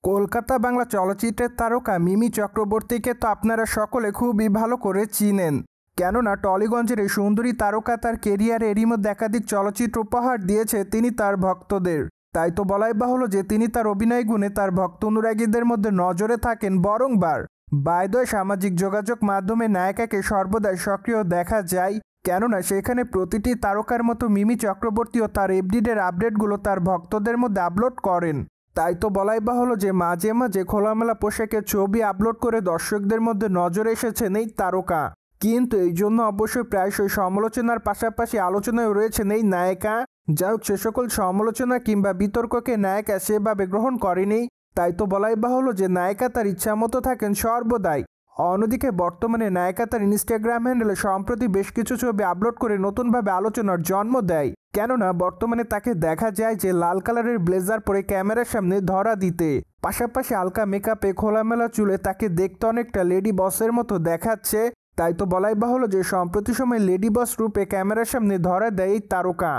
কলকাতা বাংলা চলচ্চিত্রের তারকা মিমি চক্রবর্তীকে তো আপনারা সকলে খুবই ভালো করে চিনেন। কেননা টলিগঞ্জের এই সুন্দরী তারকা তার কেরিয়ারে এরই মধ্যে একাধিক চলচ্চিত্র উপহার দিয়েছে তিনি তার ভক্তদের। তাই তো বলাই বাহুল্য যে তিনি তার অভিনয় গুণে তার ভক্ত অনুরাগীদের মধ্যে নজরে থাকেন বরংবার। বায়দয় সামাজিক যোগাযোগ মাধ্যমে নায়িকাকে সর্বদাই সক্রিয় দেখা যায়, কেননা সেখানে প্রতিটি তারকার মতো মিমি চক্রবর্তীও তার এভরিডের আপডেটগুলো তার ভক্তদের মধ্যে আপলোড করেন। তাই তো বলাই বাহুল্য যে মাঝে মাঝে খোলামেলা পোশাকের ছবি আপলোড করে দর্শকদের মধ্যে নজরে এসেছেন এই তারকা। কিন্তু এই জন্য অবশ্যই প্রায়শই সমালোচনার পাশাপাশি আলোচনায় রয়েছেন এই নায়িকা। যাই হোক, সে সকল সমালোচনা কিংবা বিতর্ককে নায়িকা সেভাবে গ্রহণ করেনি। তাই তো বলাই বাহুল্য যে নায়িকা তার ইচ্ছামতো থাকেন সর্বদাই। অন্যদিকে বর্তমানে নায়িকা তার ইনস্টাগ্রাম হ্যান্ডেলে সম্প্রতি বেশ কিছু ছবি আপলোড করে নতুনভাবে আলোচনার জন্ম দেয়। কেননা বর্তমানে তাকে দেখা যায় যে লাল কালারের ব্লেজার পরে ক্যামেরার সামনে ধরা দিতে, পাশাপাশি হালকা মেকআপে খোলামেলা চুলে তাকে দেখতে অনেকটা লেডি বসের মতো দেখাচ্ছে। তাই তো বলাই বাহুল্য যে সম্প্রতি সময় লেডি বস রূপে ক্যামেরার সামনে ধরা দেয় এই তারকা,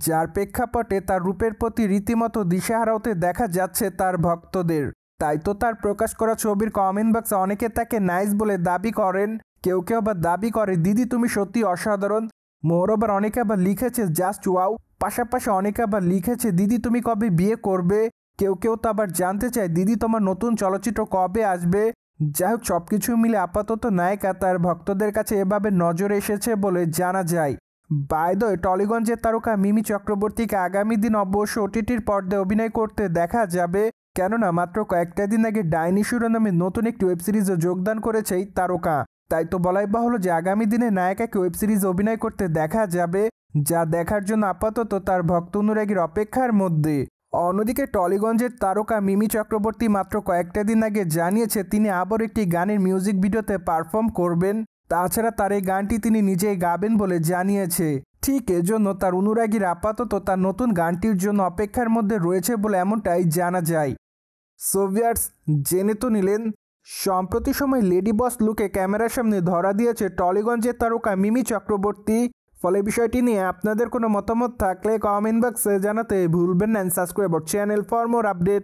যার প্রেক্ষাপটে তার রূপের প্রতি রীতিমতো দিশেহারা হতে দেখা যাচ্ছে তার ভক্তদের। তাই তো তার প্রকাশ করা ছবির কমেন্ট বক্সে অনেকে তাকে নাইস বলে দাবি করেন, কেউ কেউ আবার দাবি করে দিদি তুমি সত্যি অসাধারণ। মোরওভার অনেকে আবার লিখেছে জাস্ট ওয়াও। পাশাপাশি অনেকে আবার লিখেছে দিদি তুমি কবে বিয়ে করবে। কেউ কেউ তো আবার জানতে চায় দিদি তোমার নতুন চলচ্চিত্র কবে আসবে। যাই হোক, সবকিছু মিলে আপাতত নায়িকা তার ভক্তদের কাছে এভাবে নজরে এসেছে বলে জানা যায়। বাই দ্য ওয়ে, টলিগঞ্জের তারকা মিমি চক্রবর্তীকে আগামী দিন অবশ্য ওটিটির পর্দায় অভিনয় করতে দেখা যাবে। কেননা মাত্র কয়েকটা দিন আগে ডাইনি শিরোনামে নতুন একটি ওয়েব সিরিজে যোগদান করেছে এই তারকা। তাই তো বলাই বাহুল্য যে আগামী দিনে নায়িকাকে ওয়েব সিরিজে অভিনয় করতে দেখা যাবে, যা দেখার জন্য আপাতত তার ভক্ত অনুরাগীর অপেক্ষার মধ্যে। অন্যদিকে টলিগঞ্জের তারকা মিমি চক্রবর্তী মাত্র কয়েকটা দিন আগে জানিয়েছে তিনি আবার একটি গানের মিউজিক ভিডিওতে পারফর্ম করবেন। তাছাড়া তার এই গানটি তিনি নিজেই গাবেন বলে জানিয়েছে। ঠিক এজন্য তার অনুরাগীরা আপাতত তার নতুন গানটির জন্য অপেক্ষার মধ্যে রয়েছে বলে এমনটাই জানা যায়। সো ভিউয়ার্স, জেনে তো নিলেন সম্প্রতি সময় লেডি বস লুকে ক্যামেরার সামনে ধরা দিয়েছে টলিগঞ্জের তারকা মিমি চক্রবর্তী। ফলে বিষয়টি নিয়ে আপনাদের কোনো মতামত থাকলে কমেন্ট বক্সে জানাতে ভুলবেন না। Subscribe our channel for more update.